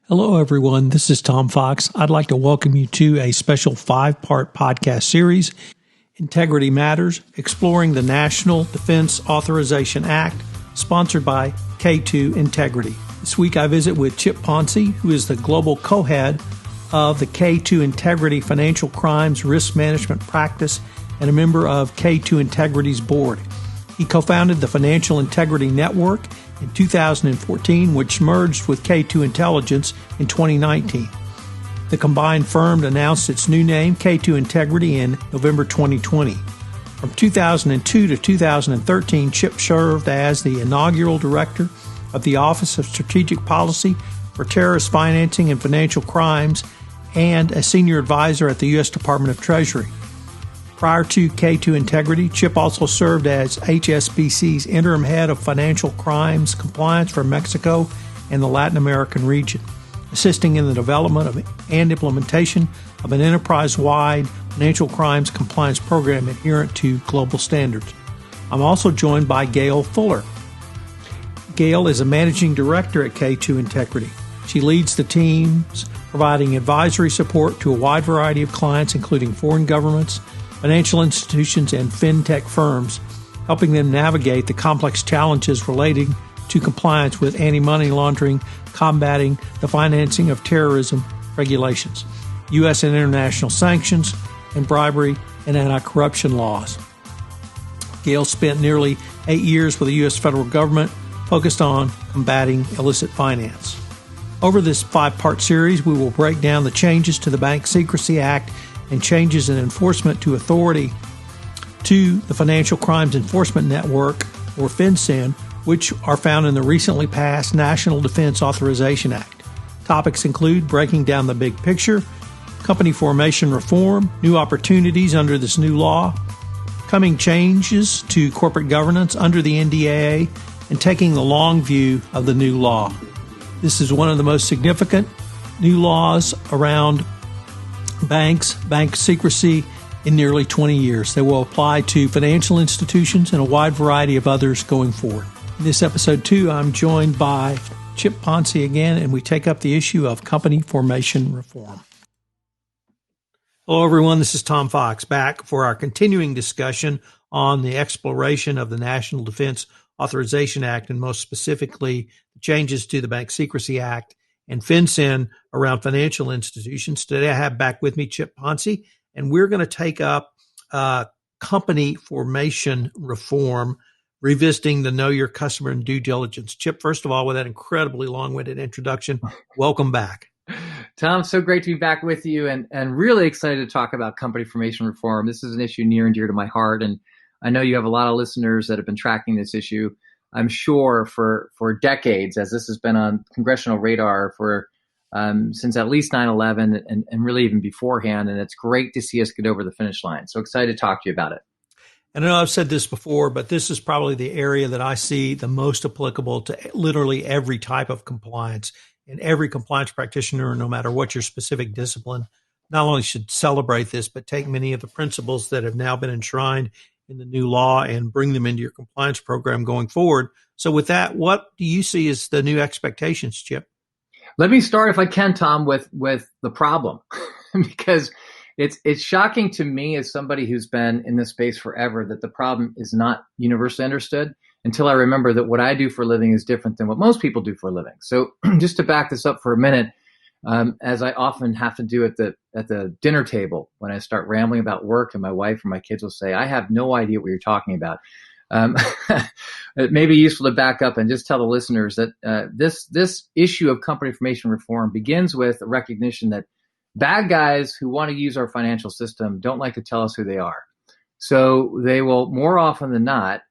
Hello, everyone. This is Tom Fox. I'd like to welcome you to a special 5-part podcast series, Integrity Matters, exploring the National Defense Authorization Act, sponsored by K2 Integrity. This week I visit with Chip Ponce, who is the global co-head of the K2 Integrity Financial Crimes Risk Management Practice and a member of K2 Integrity's board. He co-founded the Financial Integrity Network in 2014, which merged with K2 Intelligence in 2019. The combined firm announced its new name, K2 Integrity, in November 2020. From 2002 to 2013, Chip served as the inaugural director of the Office of Strategic Policy for Terrorist Financing and Financial Crimes and a senior advisor at the U.S. Department of Treasury. Prior to K2 Integrity, Chip also served as HSBC's interim head of financial crimes compliance for Mexico and the Latin American region, assisting in the development and implementation of an enterprise-wide financial crimes compliance program adherent to global standards. I'm also joined by Gail Fuller. Gail is a managing director at K2 Integrity. She leads the teams providing advisory support to a wide variety of clients, including foreign governments, financial institutions, and fintech firms, helping them navigate the complex challenges relating to compliance with anti-money laundering, combating the financing of terrorism regulations, U.S. and international sanctions, and bribery and anti-corruption laws. Gail spent nearly 8 years with the U.S. federal government focused on combating illicit finance. Over this 5-part series, we will break down the changes to the Bank Secrecy Act and changes in enforcement to authority to the Financial Crimes Enforcement Network, or FinCEN, which are found in the recently passed National Defense Authorization Act. Topics include breaking down the big picture, company formation reform, new opportunities under this new law, coming changes to corporate governance under the NDAA, and taking the long view of the new law. This is one of the most significant new laws around bank secrecy in nearly 20 years. They will apply to financial institutions and a wide variety of others going forward. In this episode 2, I'm joined by Chip Ponce again, and we take up the issue of company formation reform. Hello, everyone. This is Tom Fox back for our continuing discussion on the exploration of the National Defense Authorization Act, and most specifically, the changes to the Bank Secrecy Act and FinCEN around financial institutions. Today I have back with me Chip Ponce, and we're going to take up company formation reform, revisiting the Know Your Customer and due diligence. Chip, first of all, with that incredibly long-winded introduction, welcome back. Tom, so great to be back with you, and really excited to talk about company formation reform. This is an issue near and dear to my heart, and I know you have a lot of listeners that have been tracking this issue, I'm sure, for decades, as this has been on congressional radar for since at least 9/11 and really even beforehand. And it's great to see us get over the finish line. So excited to talk to you about it. And I know I've said this before, but this is probably the area that I see the most applicable to literally every type of compliance. And every compliance practitioner, no matter what your specific discipline, not only should celebrate this, but take many of the principles that have now been enshrined in the new law and bring them into your compliance program going forward. So with that, what do you see as the new expectations, Chip? Let me start, if I can, Tom, with the problem, because it's shocking to me as somebody who's been in this space forever that the problem is not universally understood until I remember that what I do for a living is different than what most people do for a living. So just to back this up for a minute, as I often have to do at the dinner table when I start rambling about work, and my wife or my kids will say, I have no idea what you're talking about. It may be useful to back up and just tell the listeners that this issue of company formation reform begins with a recognition that bad guys who want to use our financial system don't like to tell us who they are. So they will more often than not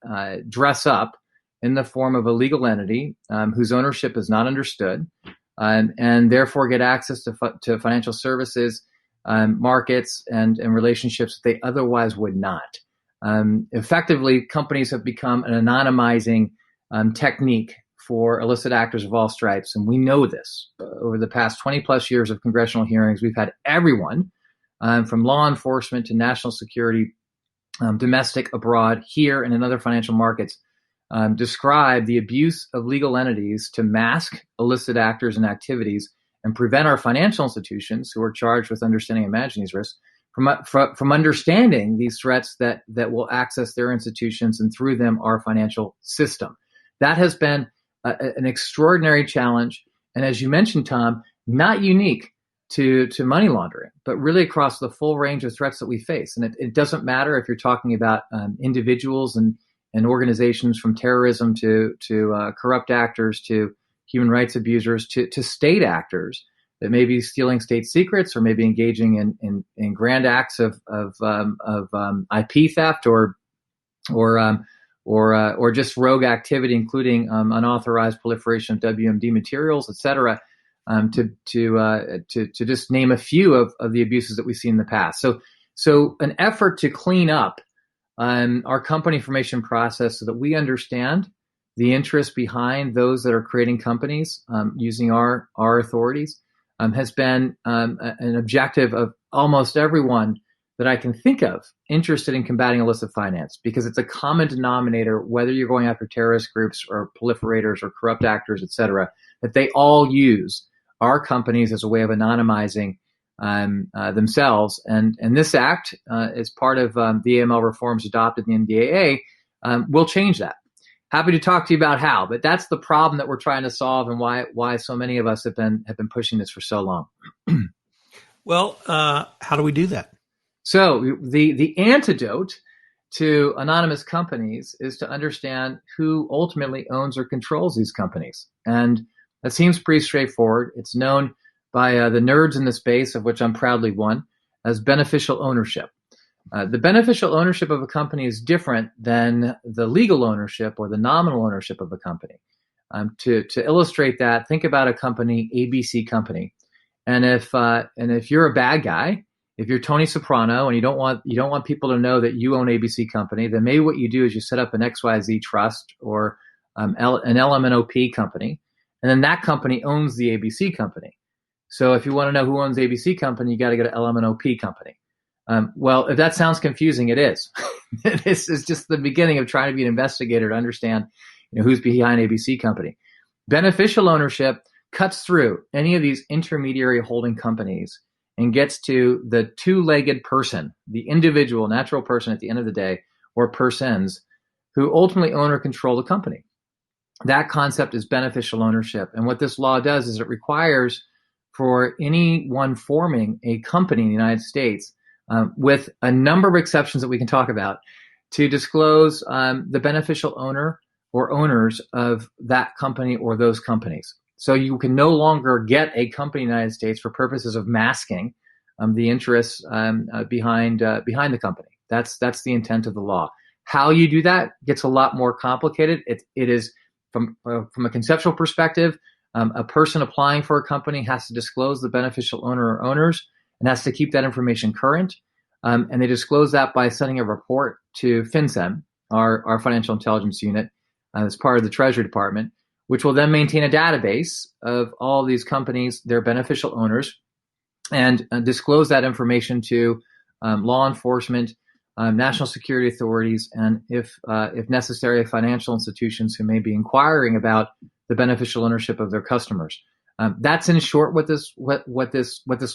dress up in the form of a legal entity whose ownership is not understood, and therefore get access to financial services, markets, and relationships that they otherwise would not. Effectively, companies have become an anonymizing technique for illicit actors of all stripes, and we know this. Over the past 20 plus years of congressional hearings, we've had everyone from law enforcement to national security, domestic, abroad, here, and in other financial markets, describe the abuse of legal entities to mask illicit actors and activities and prevent our financial institutions, who are charged with understanding and managing these risks, from understanding these threats that will access their institutions and through them our financial system. That has been an extraordinary challenge, and as you mentioned, Tom, not unique to money laundering, but really across the full range of threats that we face. And it doesn't matter if you're talking about individuals and organizations, from terrorism to corrupt actors to human rights abusers to state actors that may be stealing state secrets or maybe engaging in grand acts of IP theft or just rogue activity, including unauthorized proliferation of WMD materials, et cetera, to just name a few of the abuses that we've seen in the past. So an effort to clean up our company formation process so that we understand the interest behind those that are creating companies using our authorities has been an objective of almost everyone that I can think of interested in combating illicit finance, because it's a common denominator, whether you're going after terrorist groups or proliferators or corrupt actors, et cetera, that they all use our companies as a way of anonymizing themselves. And this act, as part of the AML reforms adopted in the NDAA, will change that. Happy to talk to you about how, but that's the problem that we're trying to solve, and why so many of us have been pushing this for so long. Well, how do we do that? So the antidote to anonymous companies is to understand who ultimately owns or controls these companies. And that seems pretty straightforward. It's known by the nerds in the space, of which I'm proudly one, as beneficial ownership. The beneficial ownership of a company is different than the legal ownership or the nominal ownership of a company. To illustrate that, think about a company, ABC Company, and if you're a bad guy, if you're Tony Soprano and you don't want people to know that you own ABC Company, then maybe what you do is you set up an XYZ trust or an LMNOP company, and then that company owns the ABC Company. So if you want to know who owns ABC Company, you got to go to LMNOP Company. Well, if that sounds confusing, it is. This is just the beginning of trying to be an investigator to understand, who's behind ABC Company. Beneficial ownership cuts through any of these intermediary holding companies and gets to the two-legged person, the individual, natural person at the end of the day, or persons, who ultimately own or control the company. That concept is beneficial ownership. And what this law does is it requires for anyone forming a company in the United States, with a number of exceptions that we can talk about, to disclose the beneficial owner or owners of that company or those companies. So you can no longer get a company in the United States for purposes of masking the interests behind the company. That's the intent of the law. How you do that gets a lot more complicated. It is from a conceptual perspective, a person applying for a company has to disclose the beneficial owner or owners and has to keep that information current. And they disclose that by sending a report to FinCEN, our financial intelligence unit, as part of the Treasury Department, which will then maintain a database of all these companies, their beneficial owners, and disclose that information to law enforcement, national security authorities, and if necessary, financial institutions who may be inquiring about the beneficial ownership of their customers. That's in short what this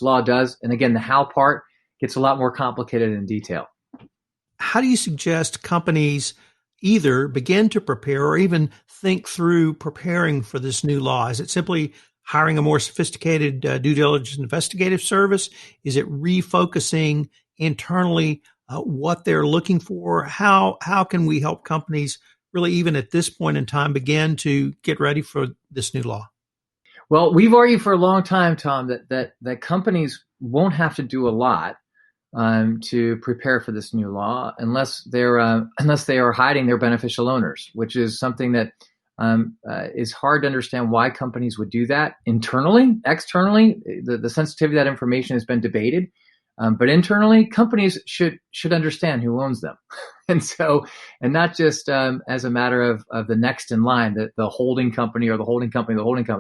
law does. And again, the how part gets a lot more complicated in detail. How do you suggest companies either begin to prepare or even think through preparing for this new law? Is it simply hiring a more sophisticated due diligence investigative service? Is it refocusing internally what they're looking for? How can we help companies really, even at this point in time, begin to get ready for this new law? Well, we've argued for a long time, Tom, that companies won't have to do a lot to prepare for this new law unless they are hiding their beneficial owners, which is something that is hard to understand why companies would do that internally. Externally, the sensitivity of that information has been debated, but internally, companies should understand who owns them, and not just as a matter of the next in line, the holding company or the holding company,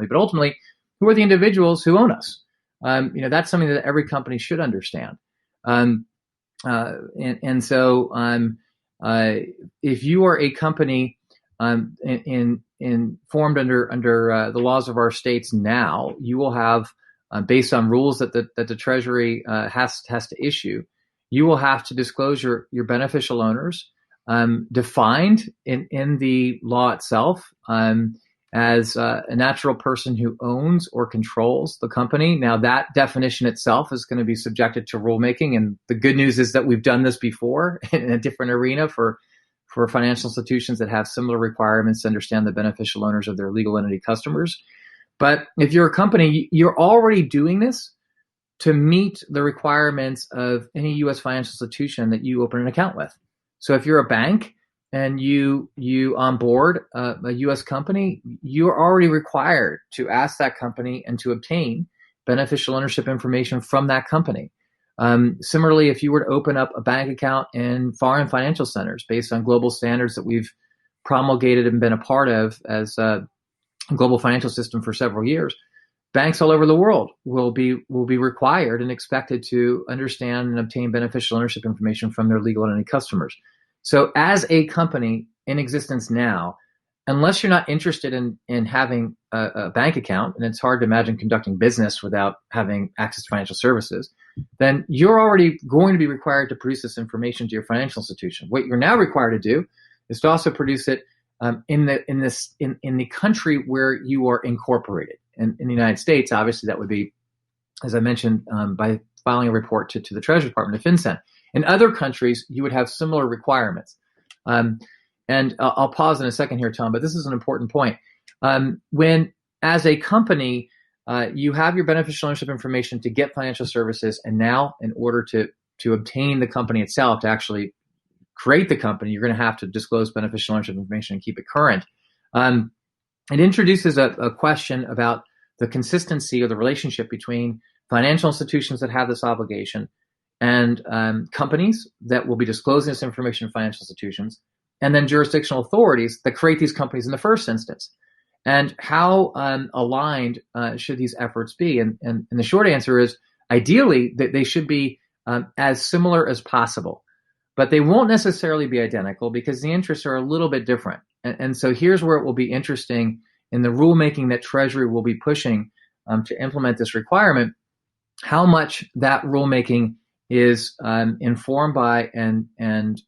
but ultimately, who are the individuals who own us? That's something that every company should understand. If you are a company formed under the laws of our states now, you will have based on rules that the Treasury has to issue, you will have to disclose your beneficial owners, defined in the law itself as a natural person who owns or controls the company. Now, that definition itself is going to be subjected to rulemaking, and the good news is that we've done this before in a different arena for financial institutions that have similar requirements to understand the beneficial owners of their legal entity customers. But if you're a company, you're already doing this to meet the requirements of any U.S. financial institution that you open an account with. So if you're a bank and you onboard a U.S. company, you're already required to ask that company and to obtain beneficial ownership information from that company. Similarly, if you were to open up a bank account in foreign financial centers based on global standards that we've promulgated and been a part of as a global financial system for several years, banks all over the world will be required and expected to understand and obtain beneficial ownership information from their legal entity customers. So as a company in existence now, unless you're not interested in having a bank account, and it's hard to imagine conducting business without having access to financial services, then you're already going to be required to produce this information to your financial institution. What you're now required to do is to also produce it in the country where you are incorporated. In the United States, obviously, that would be, as I mentioned, by filing a report to the Treasury Department, to FinCEN. In other countries, you would have similar requirements. And I'll pause in a second here, Tom, but this is an important point. When, as a company, you have your beneficial ownership information to get financial services, and now in order to obtain the company itself, to actually create the company, you're going to have to disclose beneficial ownership information and keep it current. It introduces a question about the consistency or the relationship between financial institutions that have this obligation and companies that will be disclosing this information to financial institutions, and then jurisdictional authorities that create these companies in the first instance. And how aligned should these efforts be? And the short answer is, ideally, they should be as similar as possible. But they won't necessarily be identical because the interests are a little bit different. And so here's where it will be interesting in the rulemaking that Treasury will be pushing to implement this requirement, how much that rulemaking is informed by and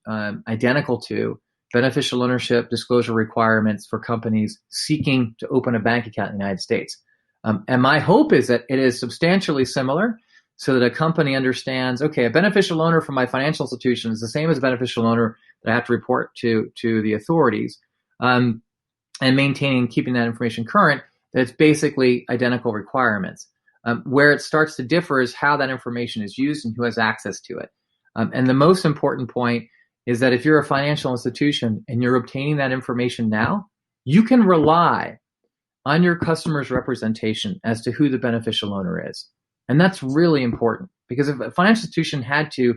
identical to beneficial ownership disclosure requirements for companies seeking to open a bank account in the United States. And my hope is that it is substantially similar, so that a company understands, okay, a beneficial owner for my financial institution is the same as a beneficial owner that I have to report to the authorities, and maintaining, keeping that information current, that it's basically identical requirements. Where it starts to differ is how that information is used and who has access to it. And the most important point is that if you're a financial institution and you're obtaining that information now, you can rely on your customer's representation as to who the beneficial owner is. And that's really important, because if a financial institution had to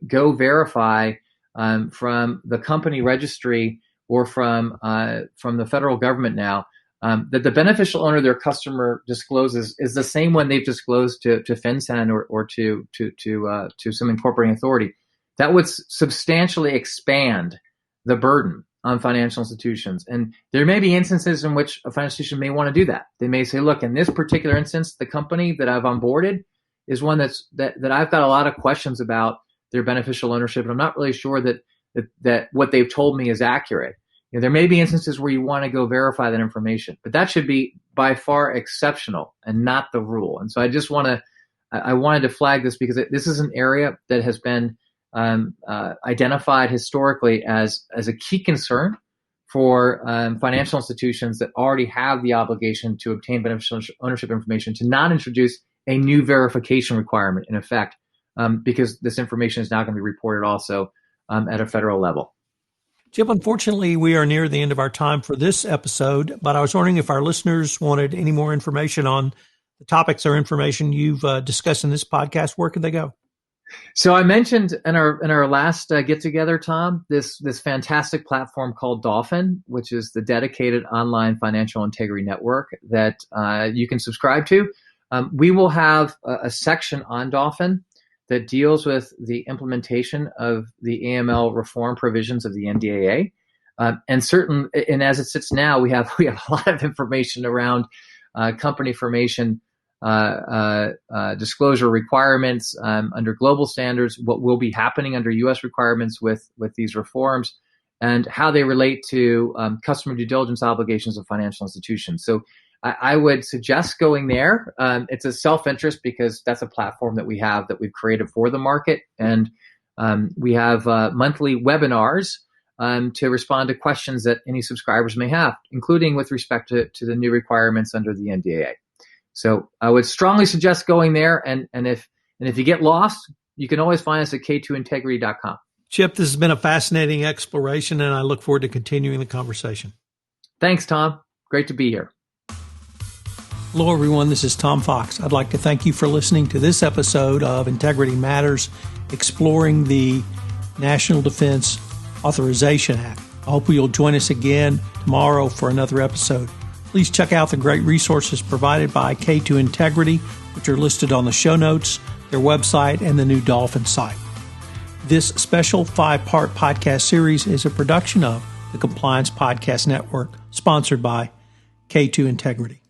go verify from the company registry or from the federal government now that the beneficial owner their customer discloses is the same one they've disclosed to FinCEN or to some incorporating authority, that would substantially expand the burden on financial institutions. And there may be instances in which a financial institution may want to do that. They may say, look, in this particular instance, the company that I've onboarded is one that I've got a lot of questions about their beneficial ownership, and I'm not really sure that what they've told me is accurate. There may be instances where you want to go verify that information, but that should be by far exceptional and not the rule. And so I wanted to flag this because this is an area that has been identified historically as a key concern for financial institutions that already have the obligation to obtain beneficial ownership information, to not introduce a new verification requirement in effect, because this information is now going to be reported also at a federal level. Chip, unfortunately, we are near the end of our time for this episode, but I was wondering if our listeners wanted any more information on the topics or information you've discussed in this podcast, where could they go? So I mentioned in our last get together, Tom, this fantastic platform called Dolphin, which is the dedicated online financial integrity network that you can subscribe to. We will have a section on Dolphin that deals with the implementation of the AML reform provisions of the NDAA, and as it sits now, we have a lot of information around company formation disclosure requirements under global standards, what will be happening under U.S. requirements with these reforms, and how they relate to customer due diligence obligations of financial institutions. So I would suggest going there. It's a self-interest because that's a platform that we've created for the market. And we have monthly webinars to respond to questions that any subscribers may have, including with respect to the new requirements under the NDAA. So I would strongly suggest going there. And if you get lost, you can always find us at k2integrity.com. Chip, this has been a fascinating exploration, and I look forward to continuing the conversation. Thanks, Tom. Great to be here. Hello, everyone. This is Tom Fox. I'd like to thank you for listening to this episode of Integrity Matters, exploring the National Defense Authorization Act. I hope you'll join us again tomorrow for another episode. Please check out the great resources provided by K2 Integrity, which are listed on the show notes, their website, and the new Dolphin site. This special 5-part podcast series is a production of the Compliance Podcast Network, sponsored by K2 Integrity.